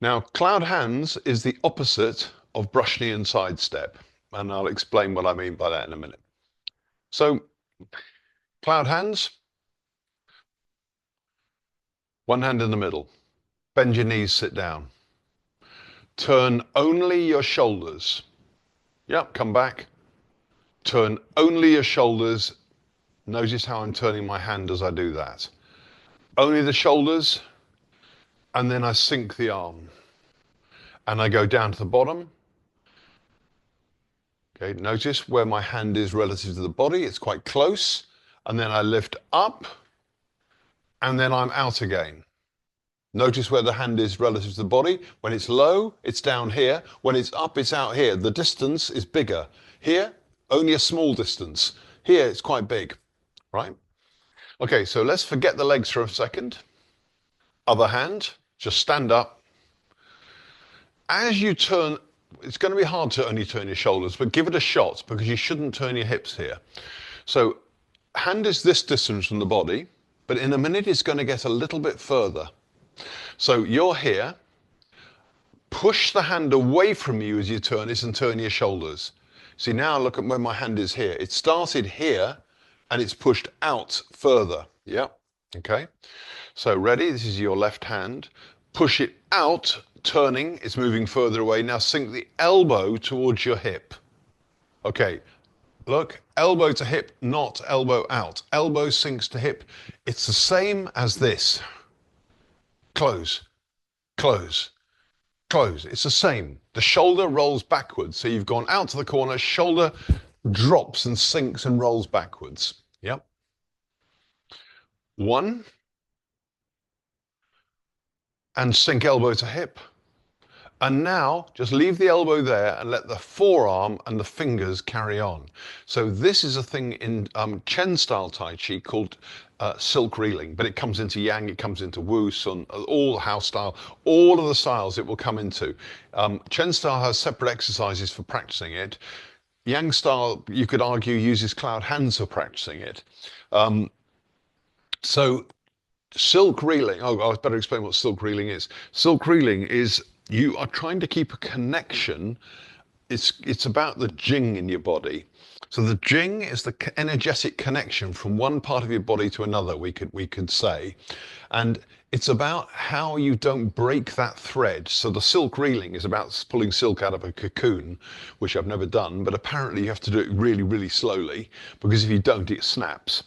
Now, cloud hands is the opposite of brush knee and side step, and I'll explain what I mean by that in a minute. So, cloud hands, one hand in the middle. Bend your knees, sit down. Turn only your shoulders. Yep, come back. Turn only your shoulders. Notice how I'm turning my hand as I do that. Only the shoulders, and then I sink the arm. And I go down to the bottom. Okay, notice where my hand is relative to the body. It's quite close. And then I lift up, and then I'm out again. Notice where the hand is relative to the body. When it's low, it's down here. When it's up, it's out here. The distance is bigger. Here, only a small distance. Here, it's quite big, right? Okay, so let's forget the legs for a second. Other hand, just stand up. As you turn, it's going to be hard to only turn your shoulders, but give it a shot because you shouldn't turn your hips here. So hand is this distance from the body, but in a minute it's going to get a little bit further. So you're here, push the hand away from you as you turn it and turn your shoulders. See, now look at where my hand is here. It started here and it's pushed out further. Yeah, okay. So ready, this is your left hand. Push it out, turning, it's moving further away. Now sink the elbow towards your hip. Okay, look, elbow to hip, not elbow out. Elbow sinks to hip. It's the same as this. Close, close, close. It's the same. The shoulder rolls backwards. So you've gone out to the corner, shoulder drops and sinks and rolls backwards. Yep. 1. And sink elbow to hip. And now just leave the elbow there and let the forearm and the fingers carry on. So this is a thing in Chen style Tai Chi called silk reeling, but it comes into Yang, it comes into Wu, Sun, all house style, all of the styles it will come into. Chen style has separate exercises for practicing it. Yang style, you could argue, uses cloud hands for practicing it. So silk reeling, oh, I better explain what silk reeling is. Silk reeling is you are trying to keep a connection. It's about the jing in your body. So the jing is the energetic connection from one part of your body to another, we could say. And it's about how you don't break that thread. So the silk reeling is about pulling silk out of a cocoon, which I've never done, but apparently you have to do it really, really slowly, because if you don't, it snaps.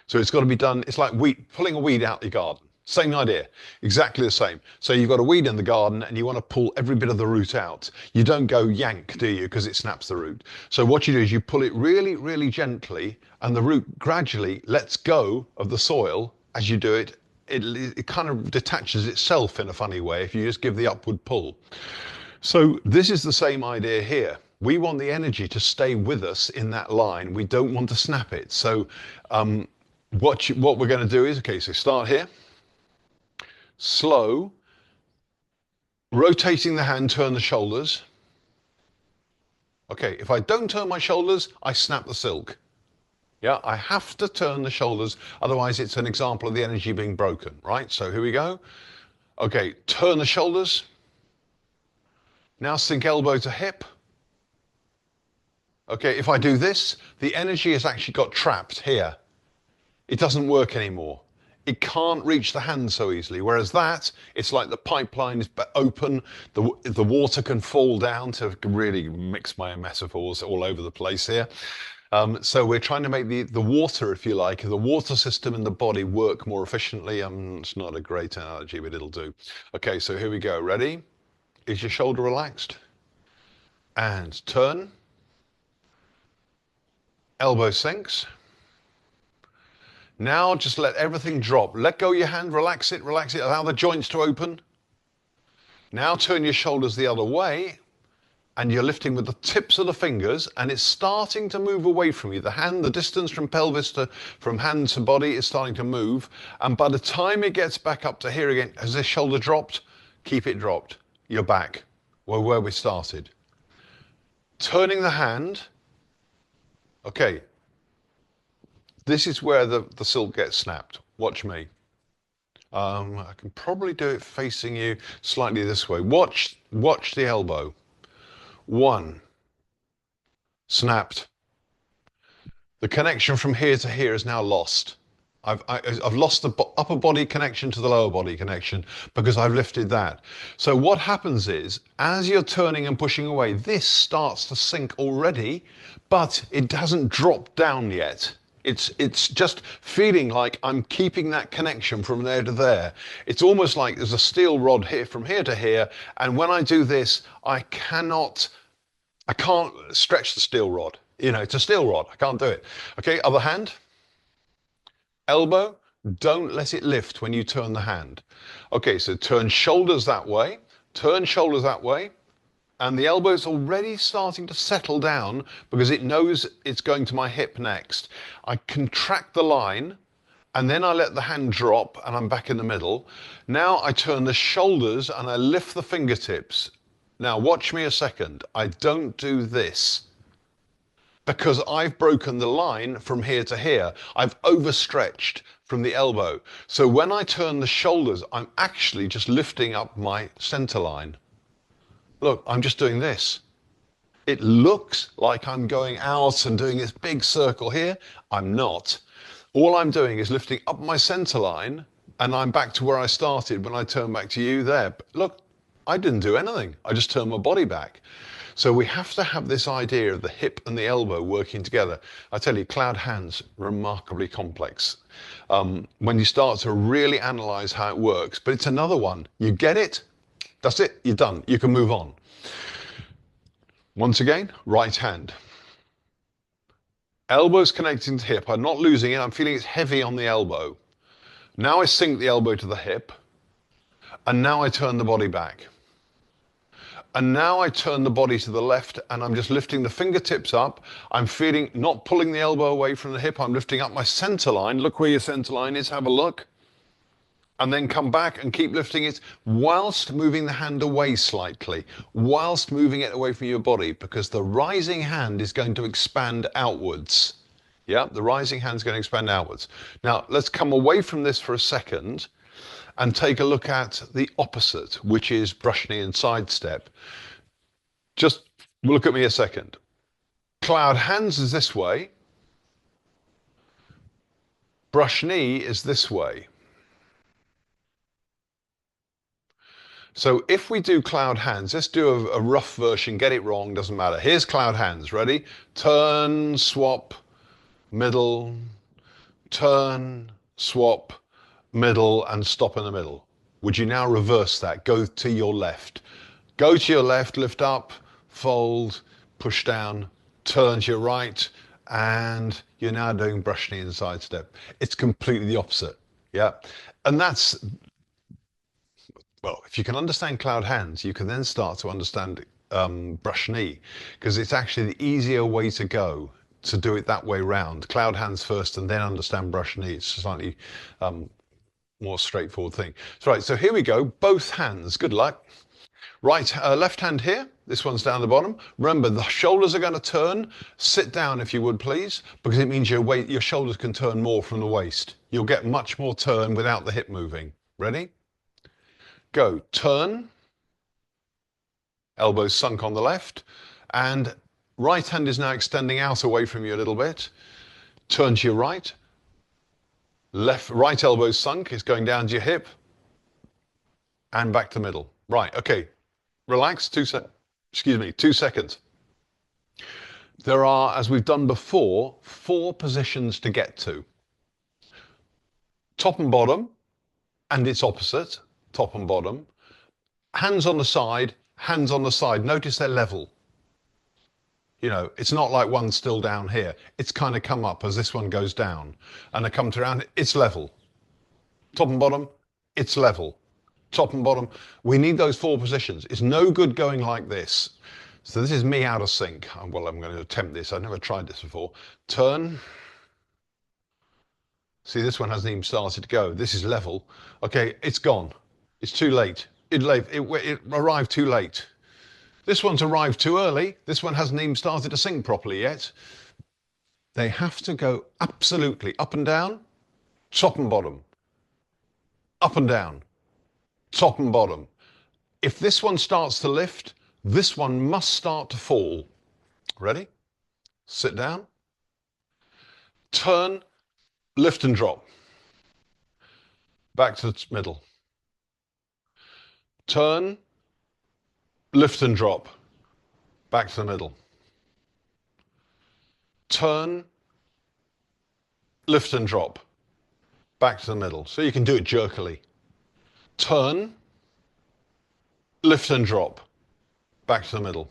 So it's got to be done, it's like pulling a weed out your garden. Same idea, exactly the same. So you've got a weed in the garden and you want to pull every bit of the root out. You don't go yank, do you? Because it snaps the root. So what you do is you pull it really, really gently, and the root gradually lets go of the soil as you do it. It kind of detaches itself in a funny way if you just give the upward pull. So this is the same idea here. We want the energy to stay with us in that line. We don't want to snap it. So what we're going to do is, okay, so start here. Slow, rotating the hand, turn the shoulders. Okay, if I don't turn my shoulders, I snap the silk. Yeah, I have to turn the shoulders, otherwise it's an example of the energy being broken, right? So here we go. Okay, turn the shoulders. Now sink elbow to hip. Okay, if I do this, the energy has actually got trapped here. It doesn't work anymore. It can't reach the hand so easily. Whereas that, it's like the pipeline is open, the water can fall down, to really mix my metaphors all over the place here. So we're trying to make the water, if you like, the water system in the body work more efficiently. It's not a great analogy, but it'll do. Okay, so here we go. Ready? Is your shoulder relaxed? And turn. Elbow sinks. Now just let everything drop. Let go of your hand, relax it, allow the joints to open. Now turn your shoulders the other way, and you're lifting with the tips of the fingers, and it's starting to move away from you. The hand, the distance from pelvis from hand to body is starting to move, and by the time it gets back up to here again, has this shoulder dropped? Keep it dropped. You're back where we started. Turning the hand. Okay. This is where the silk gets snapped. Watch me. I can probably do it facing you slightly this way. Watch the elbow. One, snapped. The connection from here to here is now lost. I've lost the upper body connection to the lower body connection because I've lifted that. So what happens is, as you're turning and pushing away, this starts to sink already, but it hasn't dropped down yet. It's just feeling like I'm keeping that connection from there to there. It's almost like there's a steel rod here from here to here, and when I do this, I can't stretch the steel rod. You know, it's a steel rod. I can't do it. Okay, other hand. Elbow, don't let it lift when you turn the hand. Okay, so turn shoulders that way, and the elbow is already starting to settle down because it knows it's going to my hip next. I contract the line, and then I let the hand drop, and I'm back in the middle. Now I turn the shoulders, and I lift the fingertips. Now watch me a second. I don't do this, because I've broken the line from here to here. I've overstretched from the elbow. So when I turn the shoulders, I'm actually just lifting up my center line. Look, I'm just doing this. It looks like I'm going out and doing this big circle here. I'm not. All I'm doing is lifting up my center line, and I'm back to where I started when I turn back to you there. But look, I didn't do anything. I just turned my body back. So we have to have this idea of the hip and the elbow working together. I tell you, cloud hands, remarkably complex. When you start to really analyze how it works, but it's another one. You get it, that's it, you're done. You can move on. Once again, right hand. Elbow's connecting to hip. I'm not losing it. I'm feeling it's heavy on the elbow. Now I sink the elbow to the hip, and now I turn the body back. And now I turn the body to the left, and I'm just lifting the fingertips up. I'm feeling, not pulling the elbow away from the hip. I'm lifting up my center line. Look where your center line is. Have a look. And then come back and keep lifting it whilst moving the hand away slightly, whilst moving it away from your body, because the rising hand is going to expand outwards. Yeah, the rising hand is going to expand outwards. Now, let's come away from this for a second and take a look at the opposite, which is brush knee and sidestep. Just look at me a second. Cloud hands is this way. Brush knee is this way. So if we do cloud hands, let's do a rough version, get it wrong, doesn't matter. Here's cloud hands, ready? Turn, swap, middle, turn, swap, middle, and stop in the middle. Would you now reverse that? Go to your left. Go to your left, lift up, fold, push down, turn to your right, and you're now doing brush knee and sidestep. It's completely the opposite, yeah? And that's, well, if you can understand cloud hands, you can then start to understand brush knee, because it's actually the easier way to go to do it that way round. Cloud hands first and then understand brush knee. It's a slightly more straightforward thing. So, right, so here we go, both hands, good luck. Right, left hand here, this one's down the bottom. Remember, the shoulders are going to turn. Sit down if you would, please, because it means your shoulders can turn more from the waist. You'll get much more turn without the hip moving. Ready? Go, turn, elbows sunk on the left, and right hand is now extending out away from you a little bit. Turn to your right. Right elbow sunk, is going down to your hip, and back to middle. Right, okay, relax, 2 seconds. There are, as we've done before, 4 positions to get to. Top and bottom, and its opposite, top and bottom. Hands on the side, hands on the side. Notice they're level. You know, it's not like one's still down here. It's kind of come up as this one goes down. And I come to around, it's level. Top and bottom, it's level. Top and bottom. We need those 4 positions. It's no good going like this. So this is me out of sync. Well, I'm going to attempt this. I've never tried this before. Turn. See, this one hasn't even started to go. This is level. Okay, it's gone. It's too late. It arrived too late. This one's arrived too early. This one hasn't even started to sync properly yet. They have to go absolutely up and down, top and bottom. up and down, top and bottom. If this one starts to lift, this one must start to fall. Ready? Sit down. Turn, lift and drop. Back to the middle. Turn, lift and drop. Back to the middle. Turn, lift and drop. Back to the middle. So you can do it jerkily. Turn, lift and drop. Back to the middle.